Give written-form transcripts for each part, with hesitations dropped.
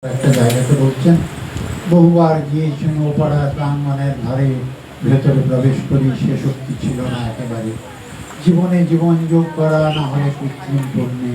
একটা জায়গাতে বলছেন, বহুবার গিয়েছেন ওপাড়া প্রাঙ্গণের ধারে, ভেতরে প্রবেশ করি সে শক্তি ছিল না একেবারে। জীবনে জীবন যোগ করা না হলে কৃত্রিম পণ্যে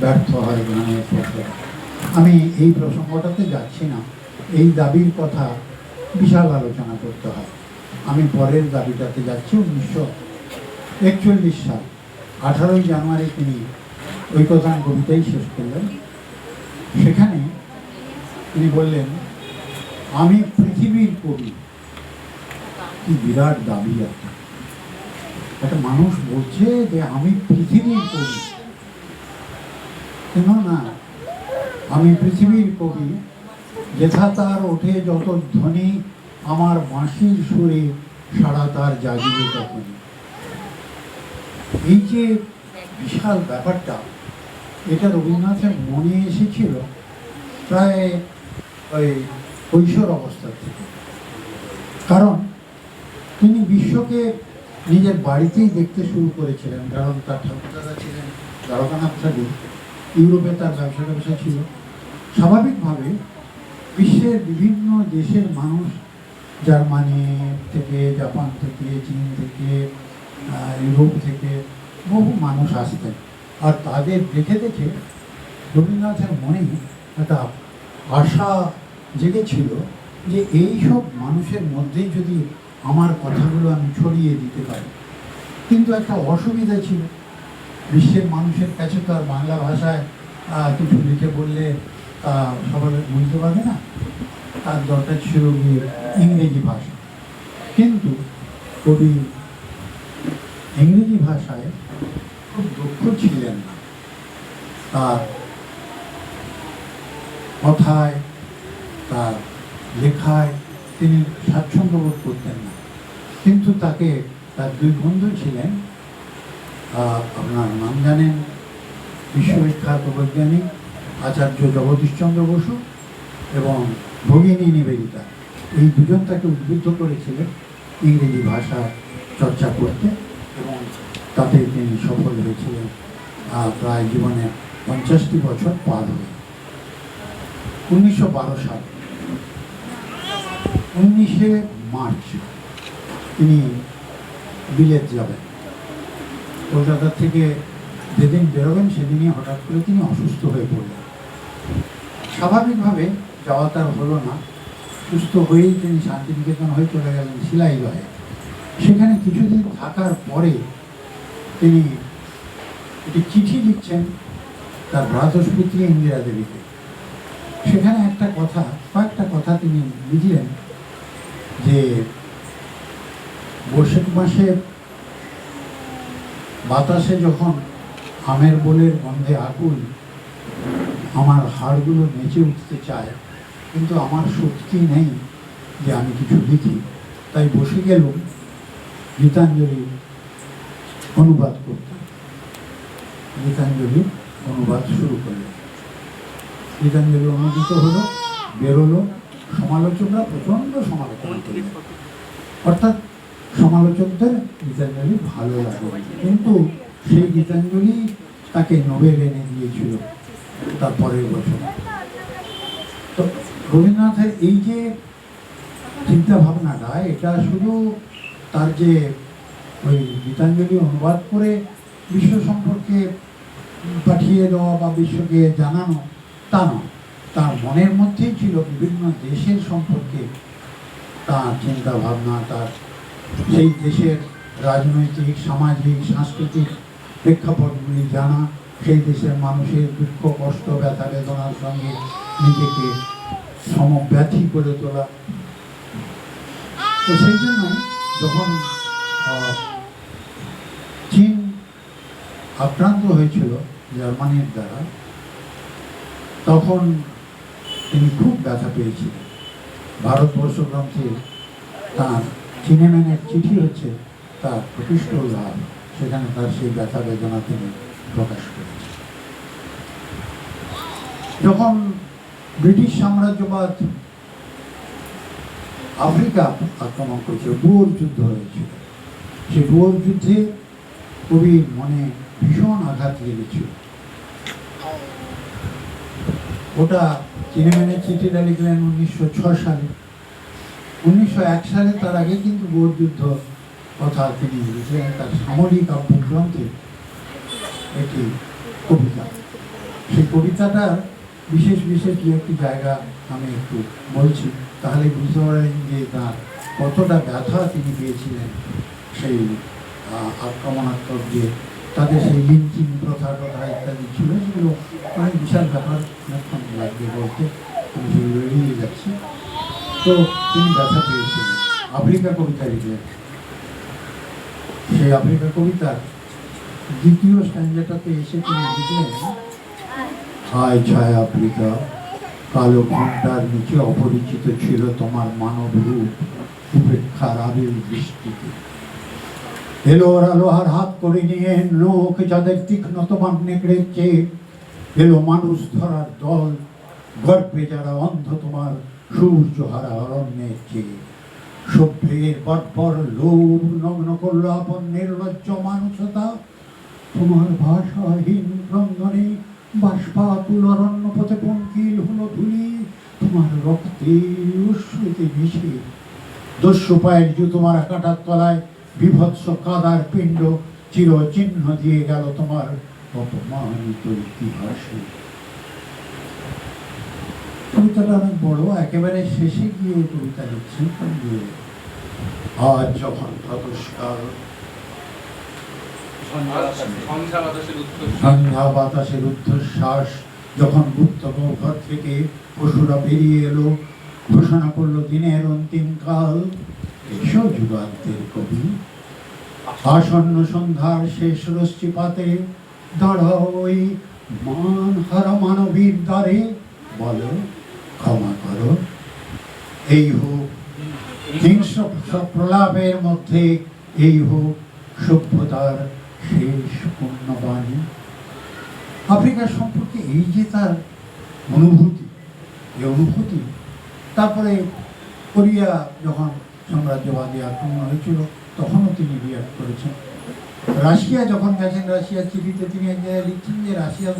ব্যর্থ হয় জ্ঞানের পথে। আমি এই প্রসঙ্গটাতে যাচ্ছি না, এই দাবির কথা বিশাল আলোচনা করতে হয়। আমি পরের দাবিটাতে যাচ্ছি। 1941 সাল 18ই জানুয়ারি তিনি ঐকতান কবিতাই শেষ করলেন। সেখানে তিনি বললেন, আমি পৃথিবীর কবি। কি বিরাট দাবি! একটা মানুষ বলছে যে আমি পৃথিবীর কবি। কেন না, আমি পৃথিবীর কবি, যেথা তার ওঠে যত ধ্বনি, আমার বাঁশির সুরে সারা তার জাগিবে তখন। এই যে বিশাল ব্যাপারটা, এটা রবীন্দ্রনাথের মনে এসেছিল প্রায় ওই কৈশোর অবস্থা থেকে। কারণ তিনি বিশ্বকে নিজের বাড়িতেই দেখতে শুরু করেছিলেন। কারণ তার ঠাকুরদাদা ছিলেন দ্বারকানাথ ঠাকুর, ইউরোপে তার ব্যবসা ছিল। স্বাভাবিকভাবে বিশ্বের বিভিন্ন দেশের মানুষ, জার্মানি থেকে, জাপান থেকে, চীন থেকে, ইউরোপ থেকে বহু মানুষ আসতেন। আর তাদের দেখে দেখে রবীন্দ্রনাথের মনে একটা আশা জেগেছিল যে এই সব মানুষের মধ্যেই যদি আমার কথাগুলো আমি ছড়িয়ে দিতে পারি। কিন্তু একটা অসুবিধা ছিল, বিশ্বের মানুষের কাছে তো আর বাংলা ভাষায় কিছু লিখে বললে সবাই বুঝতে পারবে না। তার দরকার ছিল ইংরেজি ভাষা। কিন্তু কবি ইংরেজি ভাষায় খুব দক্ষ ছিলেন না। তার কথায়, তার লেখায় তিনি স্বাচ্ছন্দ্য বোধ করতেন না। কিন্তু তাকে তার দুই বন্ধু ছিলেন, আপনার নাম জানেন, বিশ্ববিখ্যাত বৈজ্ঞানিক আচার্য জগদীশচন্দ্র বসু এবং ভগিনী নিবেদিতা। এই দুজন তাকে উদ্বুদ্ধ করেছিলেন ইংরেজি ভাষা চর্চা করতে, এবং তাতে তিনি সফল হয়েছিলেন। প্রায় জীবনে 50টি বছর পার হয়ে 1912 সাল 19শে মার্চ তিনি বিলেত যাবেন। কলকাতা থেকে যেদিন বেরোবেন সেদিনই হঠাৎ করে তিনি অসুস্থ হয়ে পড়লেন। স্বাভাবিকভাবে যাওয়া তার হলো না। সুস্থ হয়েই তিনি শান্তিনিকেতন হয়ে চলে গেলেন শিলাইদহে। সেখানে কিছুদিন থাকার পরে তিনি একটি চিঠি লিখছেন তার ভ্রাতুষ্পুত্রী ইন্দিরা দেবীকে। সেখানে কয়েকটা কথা তিনি লিখলেন যে, বৈশাখ মাসে বাতাসে যখন আমের বোলের গন্ধে আকুল, আমার হাড়গুলো নেচে উঠতে চায়, কিন্তু আমার শক্তি নেই যে আমি কিছু লিখি। তাই বসে গেলুম গীতাঞ্জলি অনুবাদ করতে। গীতাঞ্জলি অনুবাদ শুরু করলেন। গীতাঞ্জলি অনুদিত হলো, বেরোলো। সমালোচকরা প্রচণ্ড সমালোচনা করলেন। অর্থাৎ সমালোচকদের গীতাঞ্জলি ভালো লাগে, কিন্তু সেই গীতাঞ্জলি তাকে নোবেল এনে দিয়েছিল তার পরের বছর। তো রবীন্দ্রনাথের এই যে চিন্তা ভাবনাটা, এটা শুধু তার যে ওই গীতাঞ্জলি অনুবাদ করে বিশ্ব সম্পর্কে পাঠিয়ে দেওয়া বা বিশ্বকে জানানো তা নয়। তার মনের মধ্যেই ছিল বিভিন্ন দেশের সম্পর্কে তার চিন্তা ভাবনা, তার সেই দেশের রাজনৈতিক, সামাজিক, সাংস্কৃতিক প্রেক্ষাপটগুলি জানা, সেই দেশের মানুষের দুঃখ, কষ্ট, ব্যথা বেদনার সঙ্গে নিজেকে সমব্যথী করে তোলা। তো সেই জন্য যখন চীন আক্রান্ত হয়েছিল জার্মানির দ্বারা, তখন তিনি খুব ব্যথা পেয়েছিলেন। ভারতবর্ষ গ্রন্থে তার চিনেম্যানের চিঠি হচ্ছে তার প্রকৃষ্ট লাভ। সেখানে তার সেই ব্যথা বেদনা তিনি প্রকাশ করেছেন। যখন ব্রিটিশ সাম্রাজ্যবাদ আফ্রিকা আক্রমণ করেছিল, বুয়োর যুদ্ধ হয়েছিল, সেই বুয়োর যুদ্ধে কবির মনে ভীষণ আঘাত লেগেছিল। ওটা চিনেম্যানের চিঠিটা লিখলেন 1906 সালে। 1901 সালে, তার আগে কিন্তু বোর যুদ্ধ কথা তিনি লিখলেন তার সামরিক কাব্যগ্রন্থে একটি কবিতা। সেই কবিতাটার বিশেষ বিশেষ দু একটি জায়গা আমি একটু বলছি, তাহলে বুঝতে পারেন যে তার কতটা ব্যথা তিনি পেয়েছিলেন সেই আক্রমণাত্মক যে তাদের সেই লিঞ্চিং প্রথা ইত্যাদি ছিল, সেগুলো অনেক বিশাল ব্যাপার, অনেকক্ষণ লাগবে বলতে, আমি সেগুলো এড়িয়ে যাচ্ছি। তো তিনি ব্যথা পেয়েছিলেন, আফ্রিকা কবিতা লিখলেন। সেই আফ্রিকা কবিতার দ্বিতীয় স্ট্যান্ডাটাতে এসে তিনি লিখলেন, হায় ছায় আফ্রিকা, কালো ঘণ্টার নিচে অপরিচিত ছিল তোমার মানব রূপ উপেক্ষার আবিল দৃষ্টিতে। এলো লোহার হাত করে নিয়ে লোক যাদের তীক্ষ্ণ তোমার নেকড়ে চেয়ে, এলো মানুষ ধরার দল গর্বে যারা অন্ধ তোমার সূর্য হারা অরণ্যের চেয়ে। সভ্যের বর্বর লোভ নগ্ন করলো আপন নির্লজ্জ মানুষতা, তোমার ভাষাহীন ক্রন্দনে বাষ্পাকুল অরণ্য পথে পঙ্কিল হলো ধুলি, তোমার রক্তে অশ্রুতে মিশে দস্যু পায়ের জুতো মারা কাঁটার তলায় বিভৎস কাদার পিণ্ড চির চিহ্ন দিয়ে গেল তোমার অপমানিত ইতিহাসে। কবিতাটা অনেক বড়, একেবারে শেষে গিয়ে কবিতা লিখছেন যে, আজ যখন প্রাতঃকাল সন্ধ্যা বাতাসের ঊর্ধ্বশ্বাস, যখন গুপ্ত ঘর থেকে পশুরা বেরিয়ে এলো, ঘোষণা করলো দিনের অন্তিম কাল। এসো যুগান্তের কবি, আসন্ন সন্ধ্যার শেষ রশ্মিপাতে দাঁড়াও ওই মান হারা মানবীর দ্বারে, বলো ক্ষমা করো। এই হোক হিংস্র প্রলাপের মধ্যে, এই হোক সভ্যতার শেষ পূর্ণবাণী। আফ্রিকার সম্পর্কে এই যে তার অনুভূতি, এই অনুভূতি, তারপরে কোরিয়া যখন সাম্রাজ্যবাদী আক্রমণ হয়েছিল তখনও তিনি রিয়াক্ট করেছেন। রাশিয়া যখন গেছেন, রাশিয়ার চিঠিতে তিনি এক জায়গায় লিখছেন যে রাশিয়া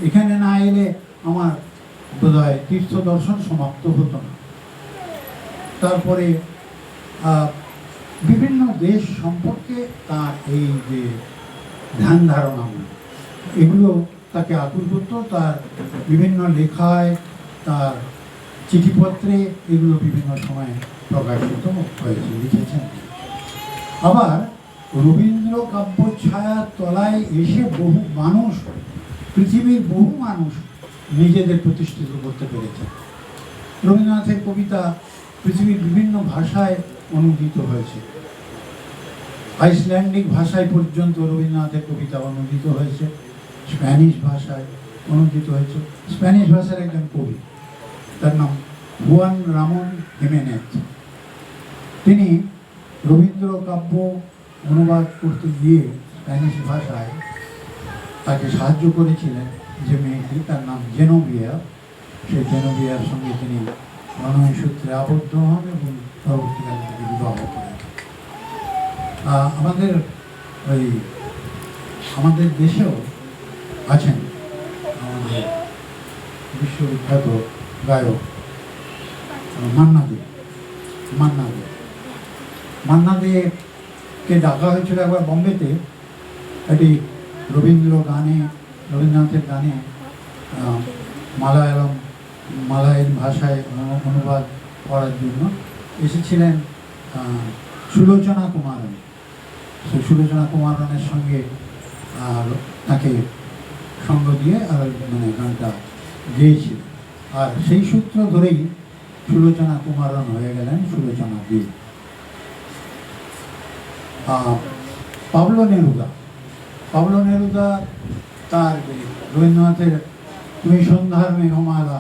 এখানে না এলে আমার বোধহয় তীর্থ দর্শন সমাপ্ত হতো না। তারপরে বিভিন্ন দেশ সম্পর্কে তার এই যে ধ্যান ধারণাগুলো, এগুলো তাকে আকুল করত। তার বিভিন্ন লেখায়, তার চিঠিপত্রে এগুলো বিভিন্ন সময়ে প্রকাশিত হয়েছে, লিখেছেন। আবার রবীন্দ্র কাব্য ছায়ার তলায় এসে বহু মানুষ, পৃথিবীর বহু মানুষ নিজেদের প্রতিষ্ঠিত করতে পেরেছে। রবীন্দ্রনাথের কবিতা পৃথিবীর বিভিন্ন ভাষায় অনুদিত হয়েছে। আইসল্যান্ডিক ভাষায় পর্যন্ত রবীন্দ্রনাথের কবিতা অনুদিত হয়েছে, স্প্যানিশ ভাষায় অনুদিত হয়েছে। স্প্যানিশ ভাষার একজন কবি, তার নাম হুয়ান রামন হিমেনেজ, তিনি রবীন্দ্র কাব্য অনুবাদ করতে গিয়ে স্প্যানিশ ভাষায় তাকে সাহায্য করেছিলেন যে মেয়েটি, তার নাম জেনোভিয়া। সেই জেনোভিয়ার সঙ্গে তিনি প্রণয় সূত্রে আবদ্ধ হন এবং পরবর্তীকালে তাকে বিবাহ করেন। আমাদের দেশেও আছেন আমাদের বিশ্ববিখ্যাত গায়ক মান্না দে। মান্না দেকে ডাকা হয়েছিল একবার বম্বেতে একটি রবীন্দ্রনাথের গানে মালায়ালাম ভাষায় অনুবাদ করার জন্য। এসেছিলেন সুলোচনা কুমারন। সুলোচনা কুমারনের সঙ্গে তাকে সঙ্গ দিয়ে গানটা গেয়েছিল। আর সেই সূত্র ধরেই সুলোচনা কুমারন হয়ে গেলেন সুলোচনা দে। পাবলো নেরুদা তার রবীন্দ্রনাথের তুমি সন্ধ্যার মেঘমালা,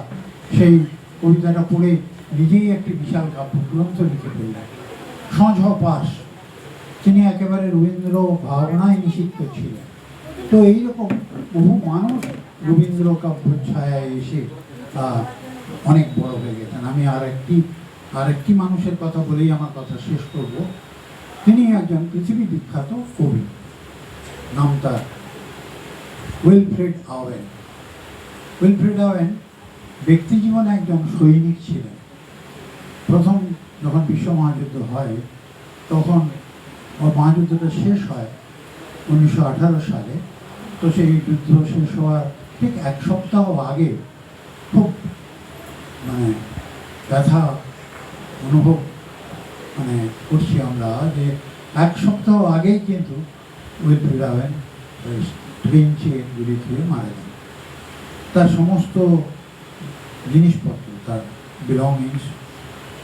সেই কবিতাটা পড়ে নিজেই একটি বিশাল কাব্যগ্রন্থ লিখে ফেললেন। সঁঝ পাশ, তিনি একেবারে রবীন্দ্র ভাবনায় নিষিদ্ধ ছিলেন। তো এইরকম বহু মানুষ রবীন্দ্র কাব্য ছায়ায় এসে অনেক বড় হয়ে গেছেন। আমি আরেকটি মানুষের কথা বলেই আমার কথা শেষ করব। তিনি একজন পৃথিবী বিখ্যাত কবি, নাম তার উইলফ্রেড আওয়েন। ব্যক্তি জীবনে একজন সৈনিক ছিলেন। প্রথম যখন বিশ্ব মহাযুদ্ধ হয় তখন মহাযুদ্ধটা শেষ হয় 1918 সালে। তো সেই যুদ্ধ শেষ হওয়ার ঠিক এক সপ্তাহ আগে খুব মানে ব্যথা অনুভব করছি আমরা যে এক সপ্তাহ আগেই কিন্তু উইল রাভেন ট্রেন গুলিতে মারা যান। তার সমস্ত জিনিসপত্র, তার বিলঙ্গিংস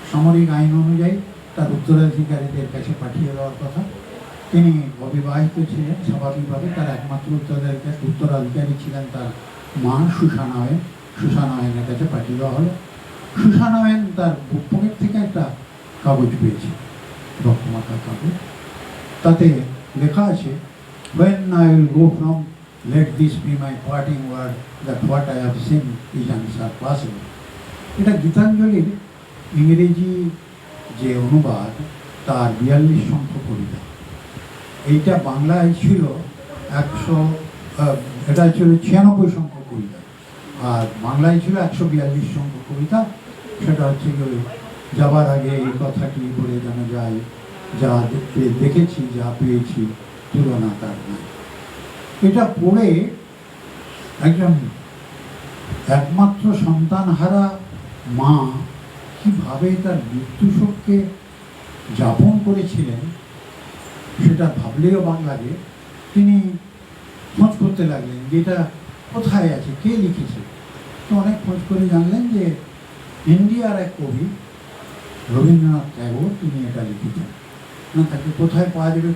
সামরিক আইন অনুযায়ী তার উত্তরাধিকারীদের কাছে পাঠিয়ে দেওয়ার কথা। তিনি অবিবাহিত ছিলেন, স্বাভাবিকভাবে তার একমাত্র উত্তরাধিকারী ছিলেন তার মা সুসানাওয়েনের কাছে পাঠিয়ে দেওয়া হলো। সুসানাওয়েন তার পকেট থেকে একটা কাগজ পেয়েছে, রক্তমাখা কাগজ। তাতে লেখা আছে, when I will go from, let this be my parting word, that what I have seen is unsurpassable. এটা গীতাঞ্জলির ইংরেজি যে অনুবাদ তার 42 সংখ্যক কবিতা। এইটা বাংলায় ছিল 96 সংখ্যক কবিতা, আর বাংলায় ছিল 142 সংখ্যক কবিতা। সেটা হচ্ছে যাবার আগে এই কথাটি বলে জানা যায়, যা দেখেছি যা পেয়েছি তুলনা তার নাই। এটা পড়ে একজন একমাত্র সন্তানহারা মা কিভাবে তার মৃত্যু শোককে যাপন করেছিলেন সেটা ভাবলেও বাংলাকে। তিনি খোঁজ করতে লাগলেন যে এটা কোথায় আছে, কে লিখেছে। তো অনেক খোঁজ করে জানলেন যে ইন্ডিয়ার এক কবি রবীন্দ্রনাথ ট্যাগোর তিনি এটা লিখেছেন। তাকে কোথায় পাওয়া যাবে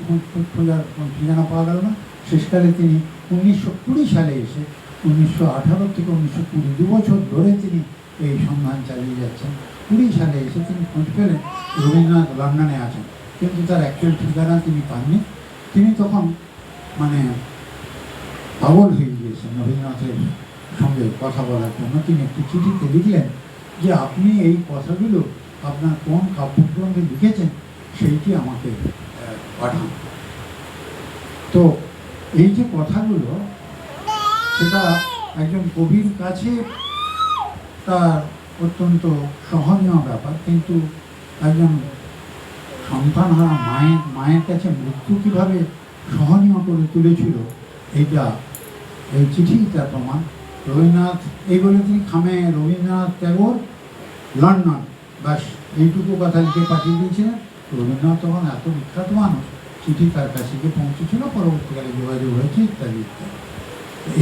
খোঁজার ঠিকানা পাওয়া গেল না। শেষকালে তিনি 1920 সালে এসে 1918 থেকে 1920 2 বছর ধরে তিনি এই সন্ধান চালিয়ে যাচ্ছেন। 20 সালে এসে তিনি খোঁজ পেলেন রবীন্দ্রনাথ লন্ডনে আছেন, কিন্তু তার অ্যাকচুয়াল ঠিকানা তিনি পাননি। তিনি তখন পাগল হয়ে গিয়েছেন রবীন্দ্রনাথের সঙ্গে কথা বলার জন্য। তিনি একটি চিঠিতে লিখলেন যে আপনি এই কথাগুলো আপনার কোন কাব্যগ্রন্থে লিখেছেন সেইটি আমাকে পাঠান। তো এই যে কথাগুলো, সেটা একজন কবির কাছে তার অত্যন্ত সহনীয় ব্যাপার, কিন্তু একজন সন্তানহারা মায়ের কাছে মৃত্যু কীভাবে সহনীয় করে তুলেছিল এইটা এই চিঠি তার প্রমাণ। রবীন্দ্রনাথ এইগুলো তিনি খামে রবীন্দ্রনাথ ট্যাগোর লন্ডন, ব্যাস এইটুকু কথা লিখে পাঠিয়ে দিয়েছিলেন। রবীন্দ্রনাথ তখন এত বিখ্যাত মানুষ, চিঠি তার কাছে গিয়ে পৌঁছেছিল, পরবর্তীকালে যোগাযোগ হয়েছে ইত্যাদি ইত্যাদি।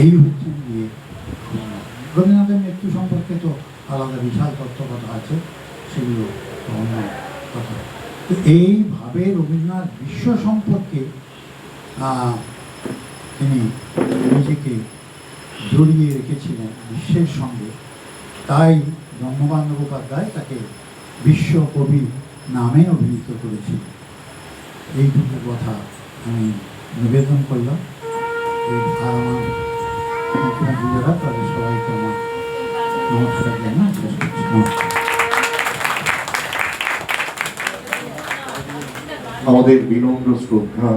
এই হচ্ছে গিয়ে রবীন্দ্রনাথের মৃত্যু সম্পর্কে তো আলাদা বিশাল তত্ত্বকথা আছে, সেগুলো অন্য কথা। তো এইভাবে রবীন্দ্রনাথ বিশ্ব সম্পর্কে তিনি নিজেকে জড়িয়ে রেখেছিলেন বিশ্বের সঙ্গে। তাই বঙ্গবন্ধু মুখোপাধ্যায় তাকে বিশ্বকবি নামে অভিহিত করেছিল। এইটুকু কথা আমি নিবেদন করলাম। আর আমার মুখ্যমন্ত্রী যারা তাদের সবাইকে আমার নমস্কার জানাই। আমাদের বিনম্র শ্রদ্ধা